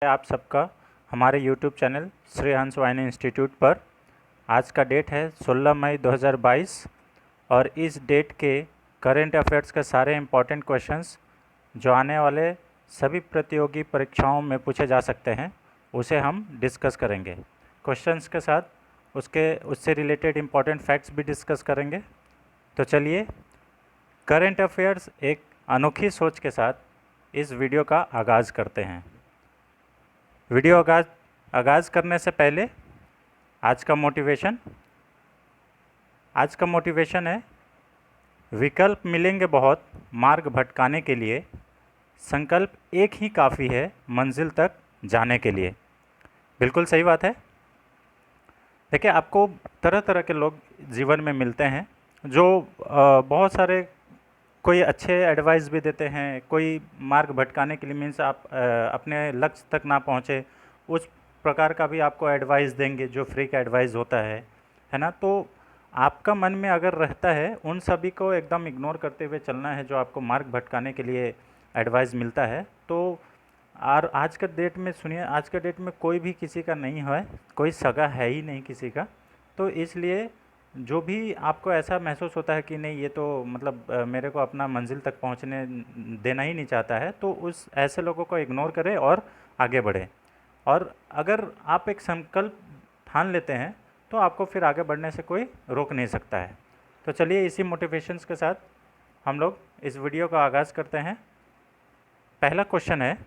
आप सबका हमारे YouTube चैनल श्री हंस वाहिनी इंस्टीट्यूट पर। आज का डेट है 16 मई 2022 और इस डेट के करेंट अफेयर्स के सारे इम्पोर्टेंट क्वेश्चंस जो आने वाले सभी प्रतियोगी परीक्षाओं में पूछे जा सकते हैं उसे हम डिस्कस करेंगे। क्वेश्चंस के साथ उससे रिलेटेड इम्पोर्टेंट फैक्ट्स भी डिस्कस करेंगे। तो चलिए करेंट अफेयर्स एक अनोखी सोच के साथ इस वीडियो का आगाज़ करते हैं। वीडियो आगाज़ करने से पहले आज का मोटिवेशन है, विकल्प मिलेंगे बहुत मार्ग भटकाने के लिए, संकल्प एक ही काफ़ी है मंजिल तक जाने के लिए। बिल्कुल सही बात है। देखिए, आपको तरह तरह के लोग जीवन में मिलते हैं जो बहुत सारे, कोई अच्छे एडवाइस भी देते हैं, कोई मार्ग भटकाने के लिए मीन्स आप अपने लक्ष्य तक ना पहुँचे उस प्रकार का भी आपको एडवाइस देंगे जो फ्री का एडवाइस होता है ना। तो आपका मन में अगर रहता है उन सभी को एकदम इग्नोर करते हुए चलना है जो आपको मार्ग भटकाने के लिए एडवाइस मिलता है। तो और आज का डेट में सुनिए, आज के डेट में कोई भी किसी का नहीं है, कोई सगा है ही नहीं किसी का। तो इसलिए जो भी आपको ऐसा महसूस होता है कि नहीं ये तो मतलब मेरे को अपना मंजिल तक पहुंचने देना ही नहीं चाहता है, तो उस ऐसे लोगों को इग्नोर करें और आगे बढ़ें। और अगर आप एक संकल्प ठान लेते हैं तो आपको फिर आगे बढ़ने से कोई रोक नहीं सकता है। तो चलिए इसी मोटिवेशंस के साथ हम लोग इस वीडियो का आगाज़ करते हैं। पहला क्वेश्चन है,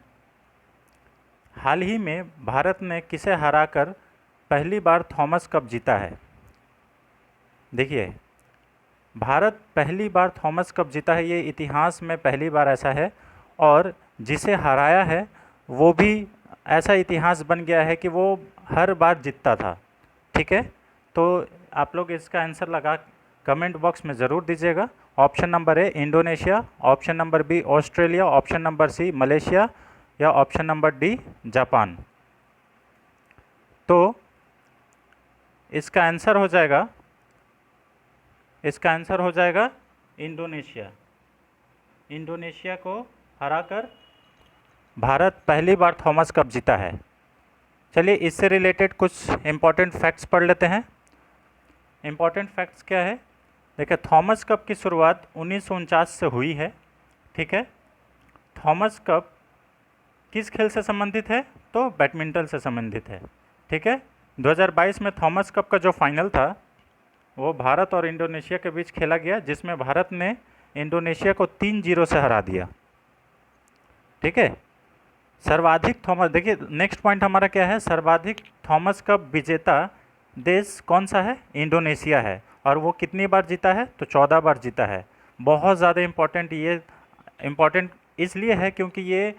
हाल ही में भारत ने किसे हराकर पहली बार थॉमस कप जीता है? देखिए, भारत पहली बार थॉमस कप जीता है, ये इतिहास में पहली बार ऐसा है। और जिसे हराया है वो भी ऐसा इतिहास बन गया है कि वो हर बार जीतता था। ठीक है, तो आप लोग इसका आंसर लगा कमेंट बॉक्स में ज़रूर दीजिएगा। Option number A Indonesia, option number B Australia, option number C Malaysia या ऑप्शन नंबर डी जापान। तो इसका आंसर हो जाएगा इंडोनेशिया। इंडोनेशिया को हराकर भारत पहली बार थॉमस कप जीता है। चलिए इससे रिलेटेड कुछ इम्पॉर्टेंट फैक्ट्स पढ़ लेते हैं। इम्पॉर्टेंट फैक्ट्स क्या है? देखिए, थॉमस कप की शुरुआत 1949 से हुई है। ठीक है, थॉमस कप किस खेल से संबंधित है? तो बैडमिंटन से संबंधित है। ठीक है, 2022 में थॉमस कप का जो फाइनल था वो भारत और इंडोनेशिया के बीच खेला गया, जिसमें भारत ने इंडोनेशिया को 3-0 से हरा दिया। ठीक है, सर्वाधिक थॉमस, देखिए नेक्स्ट पॉइंट हमारा क्या है, सर्वाधिक थॉमस कप विजेता देश कौन सा है? इंडोनेशिया है। और वो कितनी बार जीता है? तो 14 बार जीता है। बहुत ज़्यादा इम्पोर्टेंट, ये इम्पोर्टेंट इसलिए है क्योंकि ये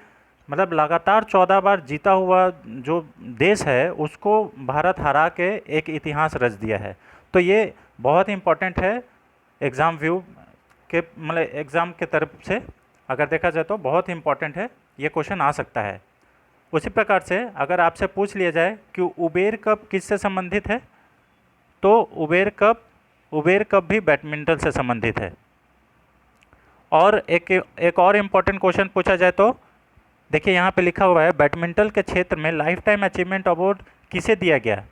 मतलब लगातार 14 बार जीता हुआ जो देश है उसको भारत हरा के एक इतिहास रच दिया है। तो ये बहुत इम्पोर्टेंट है एग्ज़ाम व्यू के, मतलब एग्ज़ाम के तरफ से अगर देखा जाए तो बहुत इम्पोर्टेंट है, ये क्वेश्चन आ सकता है। उसी प्रकार से अगर आपसे पूछ लिया जाए कि उबेर कप किससे संबंधित है, तो उबेर कप भी बैडमिंटन से संबंधित है। और एक और इम्पोर्टेंट क्वेश्चन पूछा जाए तो देखिए यहाँ पे लिखा हुआ है, बैडमिंटन के क्षेत्र में लाइफ टाइम अचीवमेंट अवार्ड किसे दिया गया?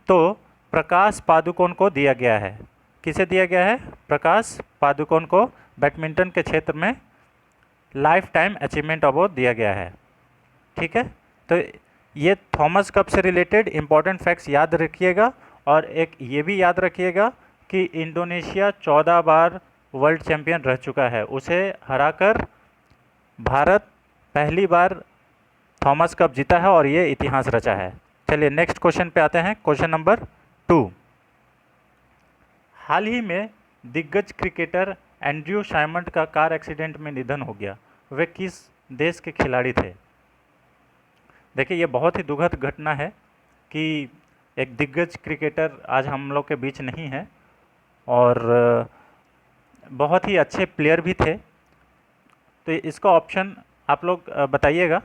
तो प्रकाश पादुकोण को दिया गया है। किसे दिया गया है? प्रकाश पादुकोण को बैडमिंटन के क्षेत्र में लाइफ टाइम अचीवमेंट अवार्ड दिया गया है। ठीक है, तो ये थॉमस कप से रिलेटेड इम्पॉर्टेंट फैक्ट्स याद रखिएगा। और एक ये भी याद रखिएगा कि इंडोनेशिया 14 बार वर्ल्ड चैंपियन रह चुका है, उसे हराकर भारत पहली बार थॉमस कप जीता है और ये इतिहास रचा है। चलिए नेक्स्ट क्वेश्चन पे आते हैं, क्वेश्चन नंबर 2। हाल ही में दिग्गज क्रिकेटर एंड्रयू साइमंड का कार एक्सीडेंट में निधन हो गया, वे किस देश के खिलाड़ी थे? देखिए, ये बहुत ही दुखद घटना है कि एक दिग्गज क्रिकेटर आज हम लोग के बीच नहीं है और बहुत ही अच्छे प्लेयर भी थे। तो इसका ऑप्शन आप लोग बताइएगा।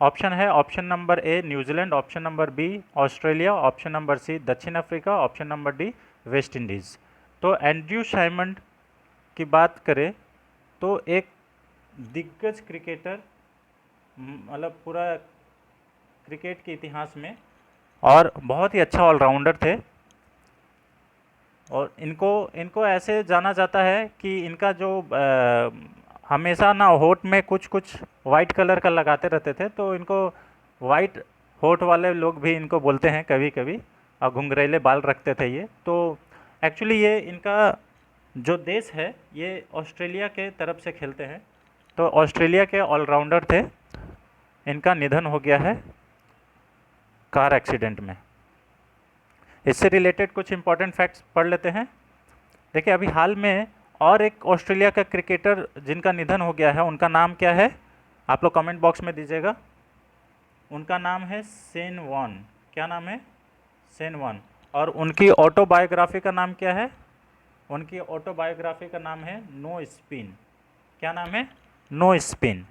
ऑप्शन है option number A New Zealand, option number B Australia, option number C दक्षिण Africa, option number D West Indies. तो एंड्रयू साइमंड की बात करें तो एक दिग्गज क्रिकेटर, मतलब पूरा क्रिकेट के इतिहास में और बहुत ही अच्छा ऑलराउंडर थे। और इनको इनको ऐसे जाना जाता है कि इनका जो हमेशा ना होठ में कुछ कुछ वाइट कलर का लगाते रहते थे, तो इनको वाइट होठ वाले लोग भी इनको बोलते हैं कभी कभी, और घुंघरैले बाल रखते थे ये। तो एक्चुअली ये इनका जो देश है ये ऑस्ट्रेलिया के तरफ से खेलते हैं। तो ऑस्ट्रेलिया के ऑलराउंडर थे, इनका निधन हो गया है कार एक्सीडेंट में। इससे रिलेटेड कुछ इंपॉर्टेंट फैक्ट्स पढ़ लेते हैं। देखिए अभी हाल में और एक ऑस्ट्रेलिया का क्रिकेटर जिनका निधन हो गया है, उनका नाम क्या है आप लोग कमेंट बॉक्स में दीजिएगा। उनका नाम है शेन वॉर्न। क्या नाम है? Shane Warne. और उनकी ऑटोबायोग्राफी का नाम क्या है? उनकी ऑटोबायोग्राफी का नाम है नो स्पिन। क्या नाम है? No spin.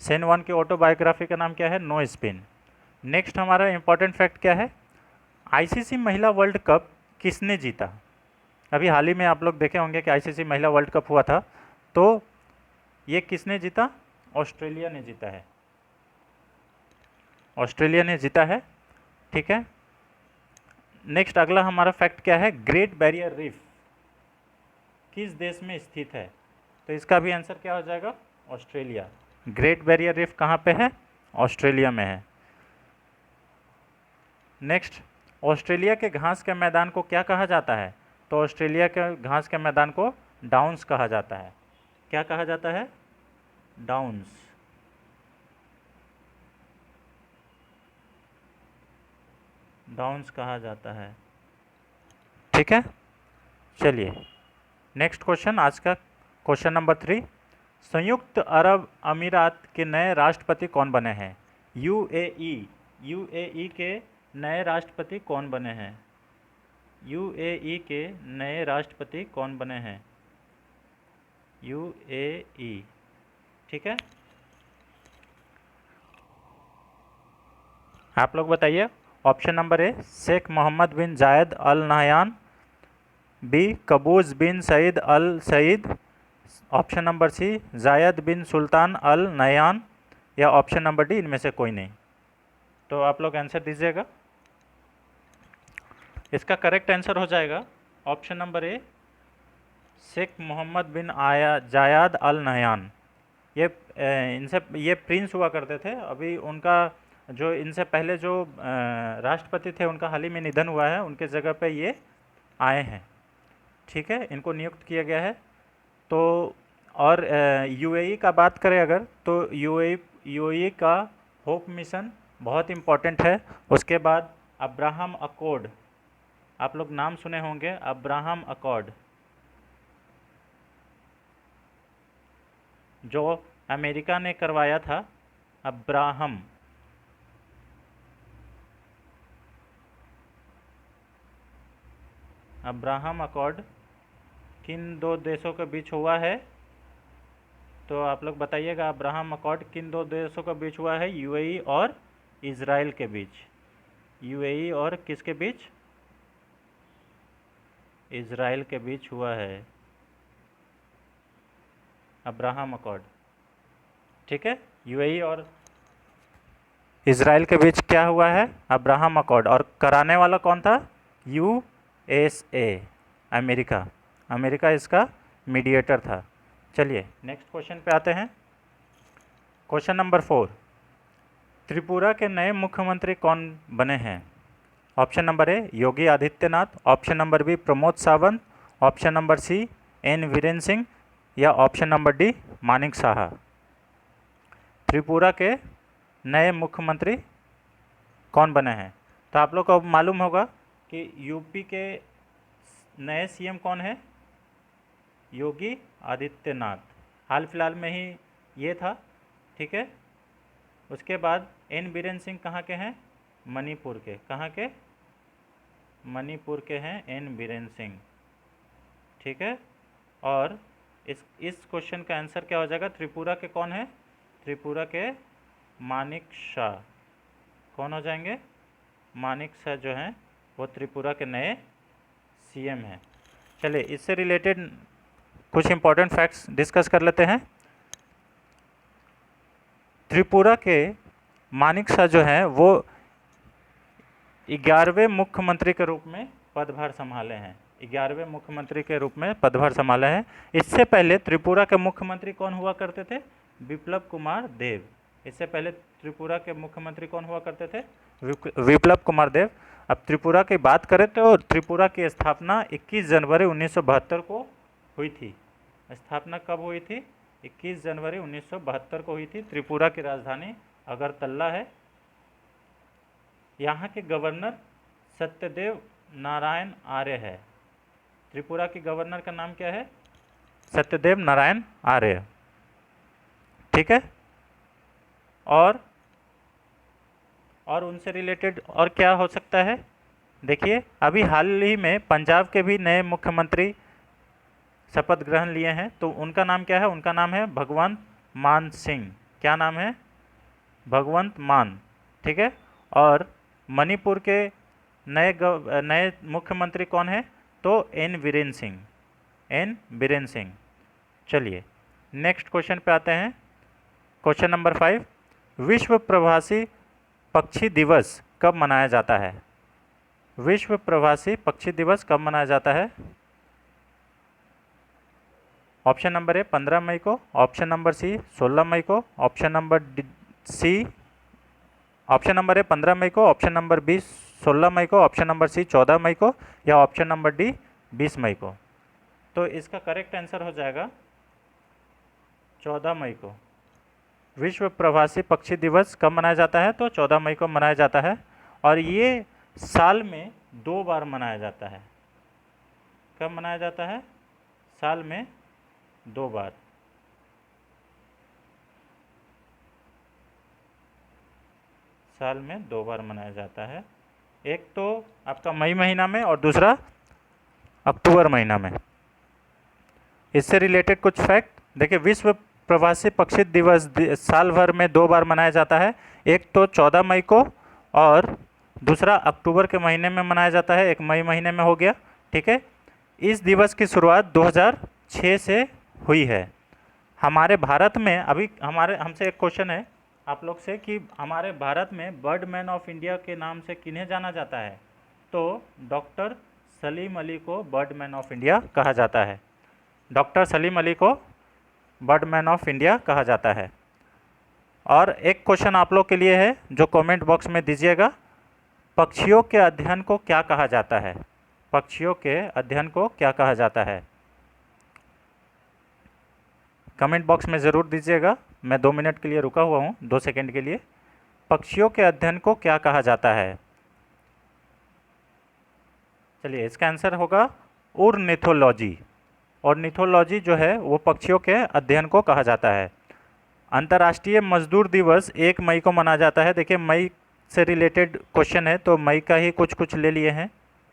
शेन वॉर्न की ऑटोबायोग्राफी का नाम क्या है? No spin. नेक्स्ट हमारा इंपॉर्टेंट फैक्ट क्या है? आईसीसी महिला वर्ल्ड कप किसने जीता? अभी हाल ही में आप लोग देखे होंगे कि आईसीसी महिला वर्ल्ड कप हुआ था, तो ये किसने जीता? ऑस्ट्रेलिया ने जीता है। ऑस्ट्रेलिया ने जीता है, ठीक है। नेक्स्ट अगला हमारा फैक्ट क्या है? ग्रेट बैरियर रीफ किस देश में स्थित है? तो इसका भी आंसर क्या हो जाएगा? ऑस्ट्रेलिया। ग्रेट बैरियर रीफ कहाँ पे है? ऑस्ट्रेलिया में है। नेक्स्ट, ऑस्ट्रेलिया के घास के मैदान को क्या कहा जाता है? तो ऑस्ट्रेलिया के घास के मैदान को डाउन्स कहा जाता है। क्या कहा जाता है? डाउन्स। डाउन्स कहा जाता है, ठीक है। चलिए नेक्स्ट क्वेश्चन, आज का क्वेश्चन नंबर 3। संयुक्त अरब अमीरात के नए राष्ट्रपति कौन बने हैं? यूएई के नए राष्ट्रपति कौन बने हैं? यूएई के नए राष्ट्रपति कौन बने हैं? यूएई, ठीक है। आप लोग बताइए। Option number A Sheikh Mohammed bin Zayed Al Nahyan, B Qaboos bin Said Al Said, option number C Zayed bin Sultan Al Nahyan, या ऑप्शन नंबर डी इनमें से कोई नहीं। तो आप लोग आंसर दीजिएगा। इसका करेक्ट आंसर हो जाएगा option number A Sheikh Mohammed bin Zayed Al Nahyan. ये इनसे ये प्रिंस हुआ करते थे। अभी उनका जो इनसे पहले जो राष्ट्रपति थे उनका हाल ही में निधन हुआ है, उनके जगह पे ये आए हैं, ठीक है। इनको नियुक्त किया गया है। तो और यूएई का बात करें अगर, तो यूएई का होप मिशन बहुत इम्पॉर्टेंट है। उसके बाद अब्राहम अकॉर्ड, आप लोग नाम सुने होंगे, अब्राहम अकॉर्ड जो अमेरिका ने करवाया था। अब्राहम अकॉर्ड किन दो देशों के बीच हुआ है? तो आप लोग बताइएगा, अब्राहम अकॉर्ड किन दो देशों के बीच हुआ है? यूएई और इजराइल के बीच। यूएई और किसके बीच? इजराइल के बीच हुआ है अब्राहम अकॉर्ड, ठीक है। यूएई और इजराइल के बीच क्या हुआ है? Abraham accord. और कराने वाला कौन था? USA, America. अमेरिका इसका मीडिएटर था। चलिए नेक्स्ट क्वेश्चन पे आते हैं। क्वेश्चन नंबर 4, त्रिपुरा के नए मुख्यमंत्री कौन बने हैं? Option number A Yogi Adityanath, option number B Pramod Sawant, option number C N Biren Singh, या option number D Manik Saha. Tripura के नए मुख्यमंत्री कौन बने हैं? तो आप लोग को मालूम होगा कि यूपी के नए सीएम कौन है? योगी आदित्यनाथ। हाल फिलहाल में ही ये था, ठीक है। उसके बाद एन बीरेन सिंह कहाँ के हैं? मणिपुर के। कहाँ के? मणिपुर के हैं एन बीरेन सिंह, ठीक है। और इस क्वेश्चन का आंसर क्या हो जाएगा? त्रिपुरा के कौन है? त्रिपुरा के मानिक शाह। कौन हो जाएंगे? मानिक शाह जो हैं वो त्रिपुरा के नए सीएम हैं। चलिए इससे रिलेटेड कुछ इंपॉर्टेंट फैक्ट्स डिस्कस कर लेते हैं। त्रिपुरा के मानिक शाह जो हैं वो 11वें मुख्यमंत्री के रूप में पदभार संभाले हैं। 11वें मुख्यमंत्री के रूप में पदभार संभाला है। इससे पहले त्रिपुरा के मुख्यमंत्री कौन हुआ करते थे? विप्लव कुमार देव। इससे पहले त्रिपुरा के मुख्यमंत्री कौन हुआ करते थे? विप्लव कुमार देव। अब त्रिपुरा की बात करें तो त्रिपुरा की स्थापना 21 जनवरी 1972 को हुई थी। स्थापना कब हुई थी? 21 जनवरी 1972 को हुई थी। त्रिपुरा की राजधानी अगरतला है। यहाँ के गवर्नर सत्यदेव नारायण आर्य है। त्रिपुरा के गवर्नर का नाम क्या है? सत्यदेव नारायण आर्य। ठीक है। और उनसे रिलेटेड और क्या हो सकता है? देखिए, अभी हाल ही में पंजाब के भी नए मुख्यमंत्री शपथ ग्रहण लिए हैं। तो उनका नाम क्या है? उनका नाम है भगवंत मान सिंह। क्या नाम है? भगवंत मान। ठीक है। और मणिपुर के नए मुख्यमंत्री कौन है? तो एन बीरेन सिंह। एन बीरेन सिंह। चलिए नेक्स्ट क्वेश्चन पे आते हैं। क्वेश्चन नंबर 5, विश्व प्रवासी पक्षी दिवस कब मनाया जाता है? विश्व प्रवासी पक्षी दिवस कब मनाया जाता है? ऑप्शन नंबर ए 15 मई को, ऑप्शन नंबर सी 16 मई को, option number C, option number A 15 मई को, ऑप्शन नंबर बी 16 मई को, ऑप्शन नंबर सी 14 मई को, या ऑप्शन नंबर डी 20 मई को। तो इसका करेक्ट आंसर हो जाएगा 14 मई को। विश्व प्रवासी पक्षी दिवस कब मनाया जाता है? तो 14 मई को मनाया जाता है। और ये साल में 2 बार मनाया जाता है। कब मनाया जाता है? साल में 2 बार। साल में 2 बार मनाया जाता है। एक तो आपका मई महीना में और दूसरा अक्टूबर महीना में। इससे रिलेटेड कुछ फैक्ट देखिए, विश्व प्रवासी पक्षी दिवस साल भर में 2 बार मनाया जाता है। एक तो 14 मई को और दूसरा अक्टूबर के महीने में मनाया जाता है। एक मई महीने में हो गया। ठीक है। इस दिवस की शुरुआत 2006 से हुई है। हमारे भारत में अभी हमसे एक क्वेश्चन है आप लोग से कि हमारे भारत में बर्ड मैन ऑफ इंडिया के नाम से किन्हें जाना जाता है? तो डॉक्टर सलीम अली को बर्ड मैन ऑफ इंडिया कहा जाता है। डॉक्टर सलीम अली को बर्ड मैन ऑफ इंडिया कहा जाता है। और एक क्वेश्चन आप लोग के लिए है जो कमेंट बॉक्स में दीजिएगा, पक्षियों के अध्ययन को क्या कहा जाता है? पक्षियों के अध्ययन को क्या कहा जाता है? कमेंट बॉक्स में ज़रूर दीजिएगा। मैं 2 मिनट के लिए रुका हुआ हूँ, 2 सेकंड के लिए। पक्षियों के अध्ययन को क्या कहा जाता है? चलिए इसका आंसर होगा ऑर्निथोलॉजी। ऑर्निथोलॉजी जो है वो पक्षियों के अध्ययन को कहा जाता है। अंतर्राष्ट्रीय मजदूर दिवस 1 मई को मनाया जाता है। देखिए मई से रिलेटेड क्वेश्चन है तो मई का ही कुछ ले लिए हैं।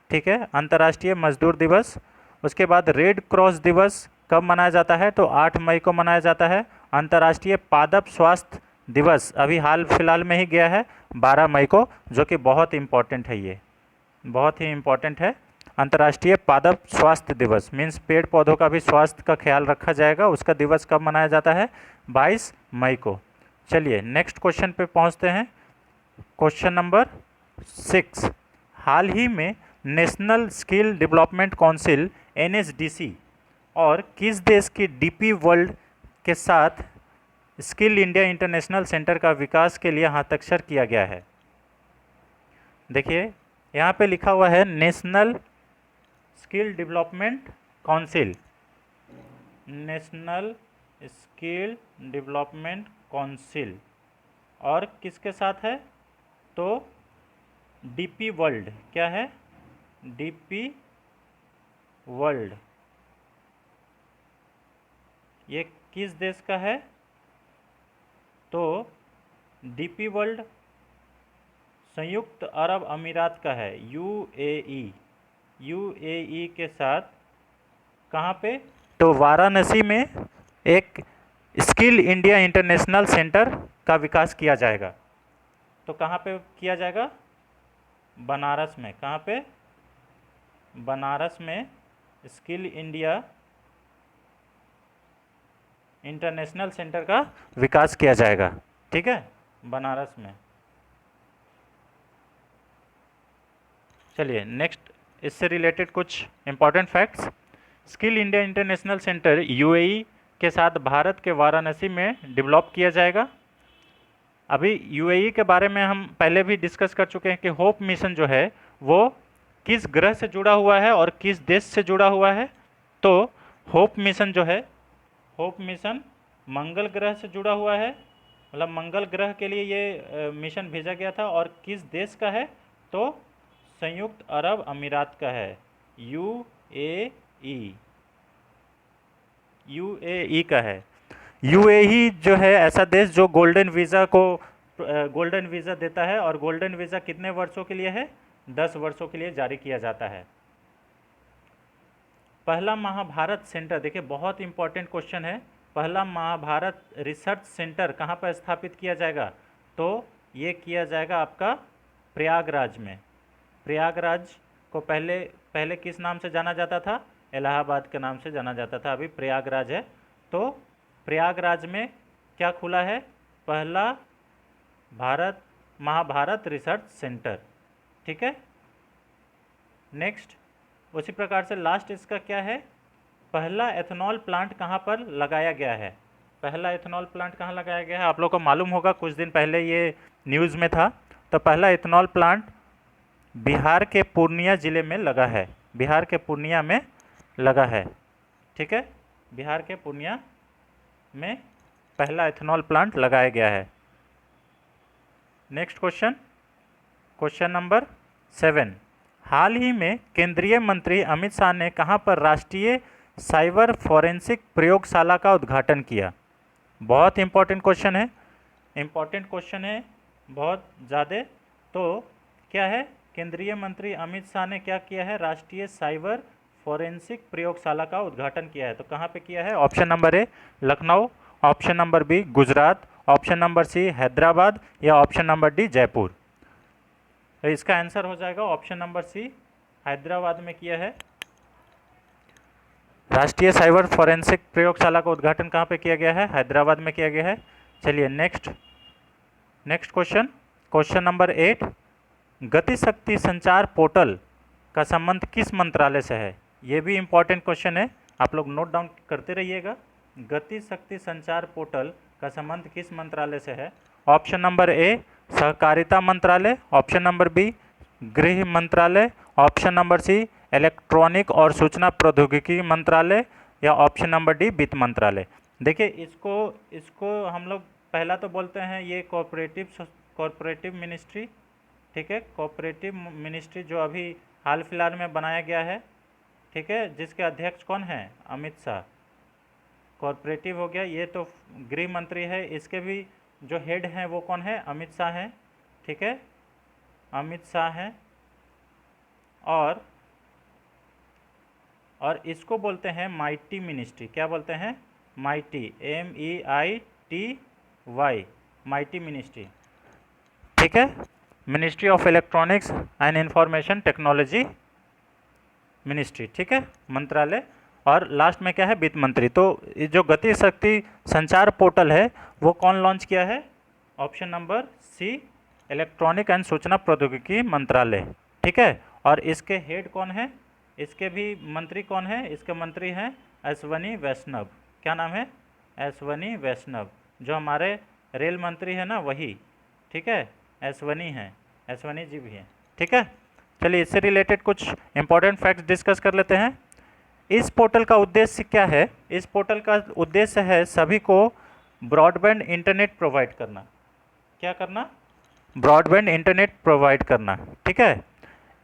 ठीक है। अंतर्राष्ट्रीय मजदूर दिवस। उसके बाद रेड क्रॉस दिवस कब मनाया जाता है? तो 8 मई को मनाया जाता है। अंतर्राष्ट्रीय पादप स्वास्थ्य दिवस अभी हाल फिलहाल में ही गया है 12 मई को, जो कि बहुत इम्पॉर्टेंट है। ये बहुत ही इम्पॉर्टेंट है। अंतर्राष्ट्रीय पादप स्वास्थ्य दिवस मीन्स पेड़ पौधों का भी स्वास्थ्य का ख्याल रखा जाएगा। उसका दिवस कब मनाया जाता है? 22 मई को। चलिए नेक्स्ट क्वेश्चन पे पहुंचते हैं। क्वेश्चन नंबर 6, हाल ही में national skill development council NSDC और किस देश की DP वर्ल्ड के साथ स्किल इंडिया इंटरनेशनल सेंटर का विकास के लिए हस्ताक्षर किया गया है? देखिए यहाँ पे लिखा हुआ है national skill development council. National skill development council और किसके साथ है? तो DP वर्ल्ड। क्या है? DP world. ये किस देश का है? तो DP वर्ल्ड संयुक्त अरब अमीरात का है, UAE। UAE के साथ कहाँ पे? तो वाराणसी में एक स्किल इंडिया इंटरनेशनल सेंटर का विकास किया जाएगा। तो कहाँ पे किया जाएगा? बनारस में। कहाँ पे? बनारस में स्किल इंडिया इंटरनेशनल सेंटर का विकास किया जाएगा। ठीक है, बनारस में। चलिए नेक्स्ट, इससे रिलेटेड कुछ important facts. Skill India international centre UAE के साथ भारत के वाराणसी में डेवलप किया जाएगा। अभी यूएई के बारे में हम पहले भी डिस्कस कर चुके हैं कि होप मिशन जो है वो किस ग्रह से जुड़ा हुआ है और किस देश से जुड़ा हुआ है। तो होप मिशन जो है, होप मिशन मंगल ग्रह से जुड़ा हुआ है, मतलब मंगल ग्रह के लिए ये मिशन भेजा गया था। और किस देश का है, तो संयुक्त अरब अमीरात का है, यूएई, यूएई का है। यूएई जो है ऐसा देश जो गोल्डन वीज़ा को गोल्डन वीज़ा देता है, और गोल्डन वीज़ा कितने वर्षों के लिए है, 10 वर्षों के लिए जारी किया जाता है। पहला महाभारत सेंटर, देखिए बहुत इंपॉर्टेंट क्वेश्चन है, पहला महाभारत रिसर्च सेंटर कहाँ पर स्थापित किया जाएगा, तो ये किया जाएगा आपका प्रयागराज में। प्रयागराज को पहले किस नाम से जाना जाता था, इलाहाबाद के नाम से जाना जाता था, अभी प्रयागराज है। तो प्रयागराज में क्या खुला है, पहला महाभारत रिसर्च सेंटर। ठीक है। नेक्स्ट, उसी प्रकार से लास्ट इसका क्या है, पहला एथेनॉल प्लांट कहाँ पर लगाया गया है, पहला एथेनॉल प्लांट कहाँ लगाया गया है, आप लोग को मालूम होगा, कुछ दिन पहले ये न्यूज़ में था। तो पहला एथेनॉल प्लांट बिहार के पूर्णिया ज़िले में लगा है, बिहार के पूर्णिया में लगा है। ठीक है, बिहार के पूर्णिया में पहला एथेनॉल प्लांट लगाया गया है। नेक्स्ट क्वेश्चन, क्वेश्चन नंबर 7, हाल ही में केंद्रीय मंत्री अमित शाह ने कहां पर राष्ट्रीय साइबर फॉरेंसिक प्रयोगशाला का उद्घाटन किया। बहुत इंपॉर्टेंट क्वेश्चन है, इंपॉर्टेंट क्वेश्चन है बहुत ज़्यादा। तो क्या है, केंद्रीय मंत्री अमित शाह ने क्या किया है, राष्ट्रीय साइबर फॉरेंसिक प्रयोगशाला का उद्घाटन किया है। तो कहाँ पे किया है, option number A Lucknow, option number B Gujarat, option number C Hyderabad, या ऑप्शन नंबर डी जयपुर। तो इसका आंसर हो जाएगा ऑप्शन नंबर सी, हैदराबाद में किया है। राष्ट्रीय साइबर फॉरेंसिक प्रयोगशाला का उद्घाटन कहाँ पे किया गया है, हैदराबाद में किया गया है। चलिए नेक्स्ट क्वेश्चन, क्वेश्चन नंबर 8, गति शक्ति संचार पोर्टल का संबंध किस मंत्रालय से है। ये भी इंपॉर्टेंट क्वेश्चन है, आप लोग नोट डाउन करते रहिएगा। गति शक्ति संचार पोर्टल का संबंध किस मंत्रालय से है। ऑप्शन नंबर ए सहकारिता मंत्रालय, ऑप्शन नंबर बी गृह मंत्रालय, ऑप्शन नंबर सी इलेक्ट्रॉनिक और सूचना प्रौद्योगिकी मंत्रालय, या ऑप्शन नंबर डी वित्त मंत्रालय। देखिए इसको हम लोग पहला तो बोलते हैं ये कॉरपोरेटिव मिनिस्ट्री। ठीक है, कॉपरेटिव मिनिस्ट्री जो अभी हाल फिलहाल में बनाया गया है। ठीक है, जिसके अध्यक्ष कौन है, अमित शाह। कॉरपोरेटिव हो गया, ये तो गृह मंत्री है, इसके भी जो हेड हैं वो कौन है, अमित शाह हैं। ठीक है, अमित शाह हैं। और इसको बोलते हैं माइटी मिनिस्ट्री। क्या बोलते हैं, माइटी, MEITY, माइटी मिनिस्ट्री। ठीक है, ministry of electronics and information technology ministry. ठीक है, मंत्रालय। और लास्ट में क्या है, वित्त मंत्री। तो ये जो गति शक्ति संचार पोर्टल है वो कौन लॉन्च किया है, option number C electronic and सूचना प्रौद्योगिकी मंत्रालय। ठीक है, और इसके हेड कौन है, इसके भी मंत्री कौन है, इसके मंत्री हैं अश्वनी वैष्णव। क्या नाम है, अश्वनी वैष्णव, जो हमारे रेल मंत्री है ना वही। ठीक है, अश्वनी हैं, अश्वनी जी भी हैं। ठीक है, चलिए इससे रिलेटेड कुछ इंपॉर्टेंट फैक्ट्स डिस्कस कर लेते हैं। इस पोर्टल का उद्देश्य क्या है, इस पोर्टल का उद्देश्य है सभी को ब्रॉडबैंड इंटरनेट प्रोवाइड करना। क्या करना, ब्रॉडबैंड इंटरनेट प्रोवाइड करना। ठीक है,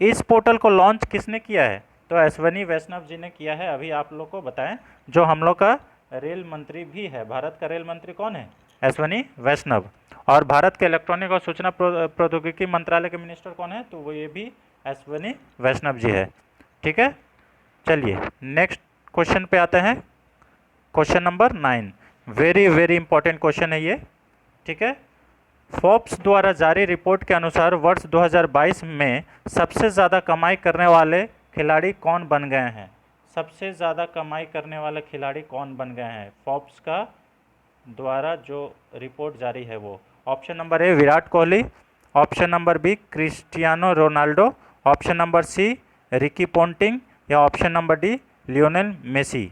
इस पोर्टल को लॉन्च किसने किया है, तो अश्वनी वैष्णव जी ने किया है। अभी आप लोग को बताएं, जो हम लोग का रेल मंत्री भी है, भारत का रेल मंत्री कौन है, अश्वनी वैष्णव। और भारत के इलेक्ट्रॉनिक और सूचना प्रौद्योगिकी मंत्रालय के मिनिस्टर कौन है, तो वो ये भी अश्वनी वैष्णव जी है। ठीक है, चलिए नेक्स्ट क्वेश्चन पे आते हैं, question number 9, very important question है ये। ठीक है, फोर्ब्स द्वारा जारी रिपोर्ट के अनुसार वर्ष 2022 में सबसे ज़्यादा कमाई करने वाले खिलाड़ी कौन बन गए हैं, सबसे ज़्यादा कमाई करने वाले खिलाड़ी कौन बन गए हैं, फोर्ब्स का द्वारा जो रिपोर्ट जारी है वो। Option number A Virat Kohli, option number B Cristiano Ronaldo, option number C Ricky Ponting या option number D Lionel Messi.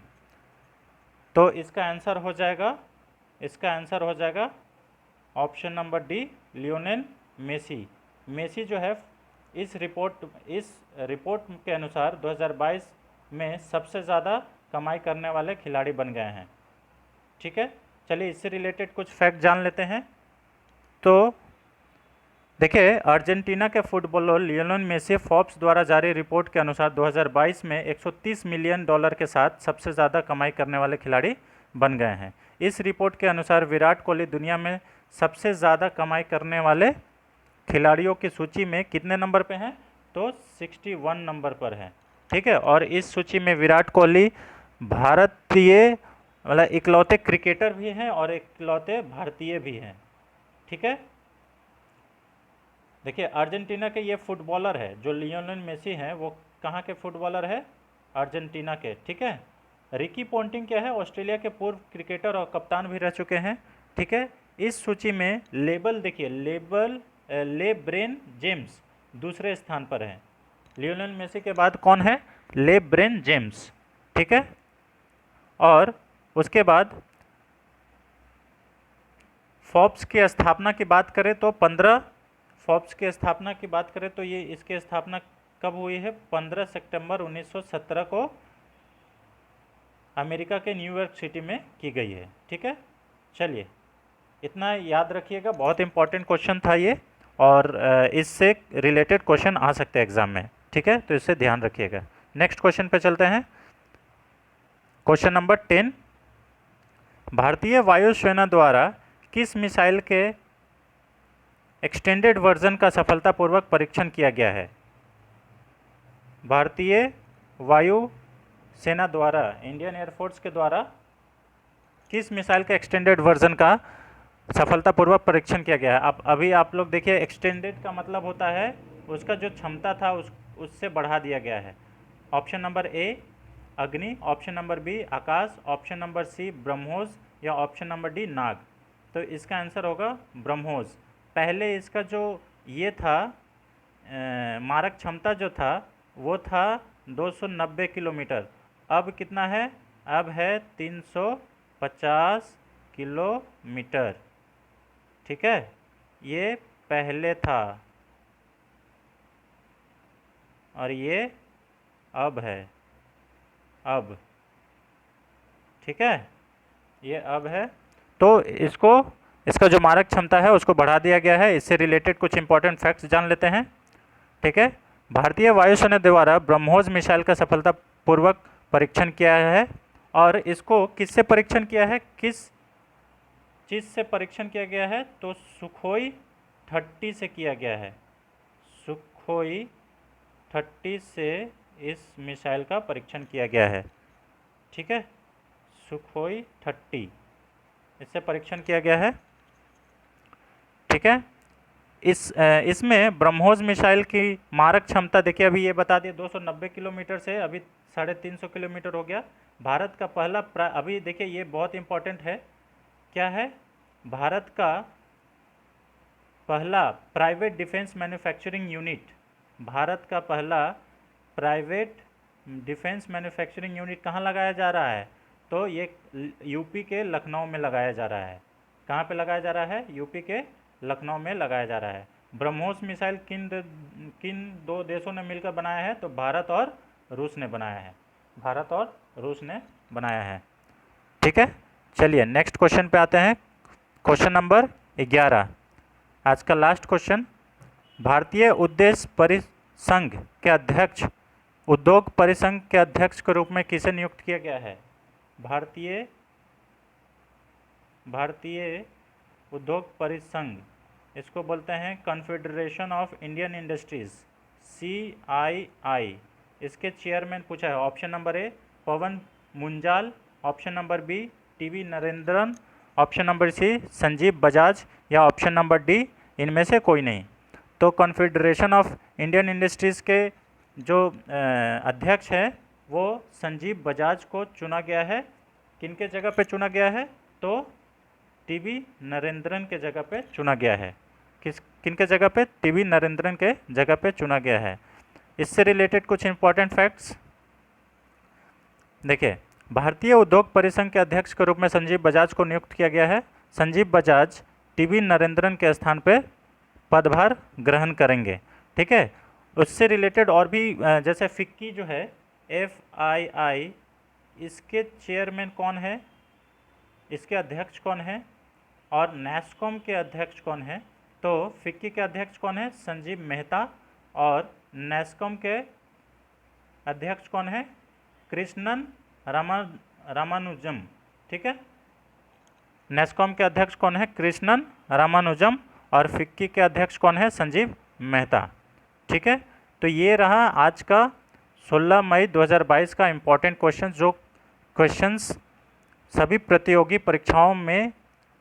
तो इसका आंसर हो जाएगा option number D Lionel Messi. Messi जो है इस रिपोर्ट के अनुसार 2022 में सबसे ज़्यादा कमाई करने वाले खिलाड़ी बन गए हैं। ठीक है, चलिए इससे रिलेटेड कुछ फैक्ट जान लेते हैं। तो देखिए, अर्जेंटीना के फुटबॉलर लियोनेल मेसी फोर्ब्स द्वारा जारी रिपोर्ट के अनुसार 2022 में 130 मिलियन डॉलर के साथ सबसे ज़्यादा कमाई करने वाले खिलाड़ी बन गए हैं। इस रिपोर्ट के अनुसार विराट कोहली दुनिया में सबसे ज़्यादा कमाई करने वाले खिलाड़ियों की सूची में कितने नंबर पे हैं? तो 61 नंबर पर हैं। ठीक है, और इस सूची में विराट कोहली भारतीय मतलब इकलौते क्रिकेटर भी हैं और इकलौते भारतीय भी हैं। ठीक है, देखिए अर्जेंटीना के ये फुटबॉलर है जो लियोनेल मेसी हैं, वो कहाँ के फुटबॉलर है? अर्जेंटीना के। ठीक है, रिकी पोंटिंग क्या है? ऑस्ट्रेलिया के पूर्व क्रिकेटर और कप्तान भी रह चुके हैं। ठीक है, इस सूची में देखिए लेब्रेन जेम्स दूसरे स्थान पर हैं। लियोनेल मेसी के बाद कौन है? लेब्रेन जेम्स। ठीक है, और उसके बाद फोर्ब्स की स्थापना की बात करें तो फोर्ब्स की स्थापना की बात करें तो ये इसकी स्थापना कब हुई है? 15 सितंबर 1917 को अमेरिका के न्यूयॉर्क सिटी में की गई है। ठीक है, चलिए इतना याद रखिएगा, बहुत इंपॉर्टेंट क्वेश्चन था ये, और इससे रिलेटेड क्वेश्चन आ सकते हैं एग्जाम में। ठीक है, तो इससे ध्यान रखिएगा। नेक्स्ट क्वेश्चन पे चलते हैं। क्वेश्चन नंबर 10, भारतीय वायुसेना द्वारा किस मिसाइल के एक्सटेंडेड वर्जन का सफलतापूर्वक परीक्षण किया गया है? भारतीय वायु सेना द्वारा, इंडियन एयरफोर्स के द्वारा किस मिसाइल के एक्सटेंडेड वर्जन का सफलतापूर्वक परीक्षण किया गया है? अब अभी आप लोग देखिए, एक्सटेंडेड का मतलब होता है उसका जो क्षमता था उससे बढ़ा दिया गया है। ऑप्शन नंबर ए अग्नि, ऑप्शन नंबर बी आकाश, ऑप्शन नंबर सी ब्रह्मोस या ऑप्शन नंबर डी नाग। तो इसका आंसर होगा ब्रह्मोस। पहले इसका जो ये था मारक क्षमता जो था वो था 290 किलोमीटर, अब कितना है? अब है 350 किलोमीटर। ठीक है, ये पहले था और ये अब है। अब ठीक है, ये अब है। तो इसका जो मारक क्षमता है उसको बढ़ा दिया गया है। इससे रिलेटेड कुछ इंपॉर्टेंट फैक्ट्स जान लेते हैं। ठीक है, भारतीय वायुसेना द्वारा ब्रह्मोस मिसाइल का सफलतापूर्वक परीक्षण किया है, और इसको किससे परीक्षण किया है? किस चीज़ से परीक्षण किया गया है? तो सुखोई 30 से किया गया है। सुखोई 30 से इस मिसाइल का परीक्षण किया गया है। ठीक है, सुखोई 30 इससे परीक्षण किया गया है। ठीक है, इसमें ब्रह्मोस मिसाइल की मारक क्षमता देखिए, अभी ये बता दिए 290 किलोमीटर से अभी 350 किलोमीटर हो गया। भारत का पहला अभी देखिए ये बहुत इंपॉर्टेंट है, क्या है? भारत का पहला private defence manufacturing unit, Bharat का पहला प्राइवेट डिफेंस मैन्युफैक्चरिंग यूनिट कहाँ लगाया जा रहा है? तो ये यूपी के लखनऊ में लगाया जा रहा है। कहाँ पे लगाया जा रहा है? यूपी के लखनऊ में लगाया जा रहा है। ब्रह्मोस मिसाइल किन दो देशों ने मिलकर बनाया है? तो भारत और रूस ने बनाया है। भारत और रूस ने बनाया है। ठीक है, चलिए नेक्स्ट क्वेश्चन पे आते हैं। क्वेश्चन नंबर 11, आज का लास्ट क्वेश्चन। भारतीय उद्योग परिसंघ के अध्यक्ष के रूप में किसे नियुक्त किया गया है? भारतीय उद्योग परिसंघ, इसको बोलते हैं Confederation of Indian Industries, CII। इसके चेयरमैन पूछा है। Option number A Pawan Munjal, option number B TV Narendran, option number C Sanjeev Bajaj या ऑप्शन नंबर डी इनमें से कोई नहीं। तो कॉन्फेडरेशन ऑफ इंडियन इंडस्ट्रीज़ के जो अध्यक्ष हैं वो संजीव बजाज को चुना गया है। किनके जगह पे चुना गया है? तो TV नरेंद्रन के जगह पे चुना गया है। किनके जगह पे? TV नरेंद्रन के जगह पे चुना गया है। इससे रिलेटेड कुछ इंपॉर्टेंट फैक्ट्स देखिए, भारतीय उद्योग परिसंघ के अध्यक्ष के रूप में संजीव बजाज को नियुक्त किया गया है। संजीव बजाज टीवी नरेंद्रन के स्थान पे पदभार ग्रहण करेंगे। ठीक है, उससे रिलेटेड और भी जैसे फिक्की जो है FII, इसके चेयरमैन कौन है, इसके अध्यक्ष कौन है, और नैस्कॉम के अध्यक्ष कौन है। तो फिक्की के अध्यक्ष कौन है, संजीव मेहता, और नैस्कॉम के अध्यक्ष कौन है, कृष्णन रामानुजम। ठीक है, नैस्कॉम के अध्यक्ष कौन है, कृष्णन रामानुजम, और फिक्की के अध्यक्ष कौन है, संजीव मेहता। ठीक है, तो ये रहा आज का 16 मई 2022 का इम्पॉर्टेंट क्वेश्चन, जो क्वेश्चंस सभी प्रतियोगी परीक्षाओं में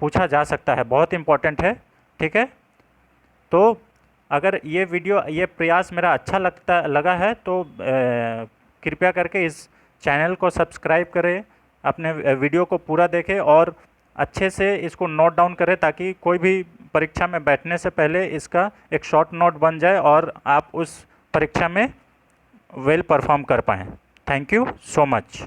पूछा जा सकता है, बहुत इम्पॉर्टेंट है। ठीक है, तो अगर ये वीडियो, ये प्रयास मेरा अच्छा लगा है तो कृपया करके इस चैनल को सब्सक्राइब करें, अपने वीडियो को पूरा देखें और अच्छे से इसको नोट डाउन करें, ताकि कोई भी परीक्षा में बैठने से पहले इसका एक शॉर्ट नोट बन जाए और आप उस परीक्षा में वेल परफॉर्म कर पाएँ। Thank you so much.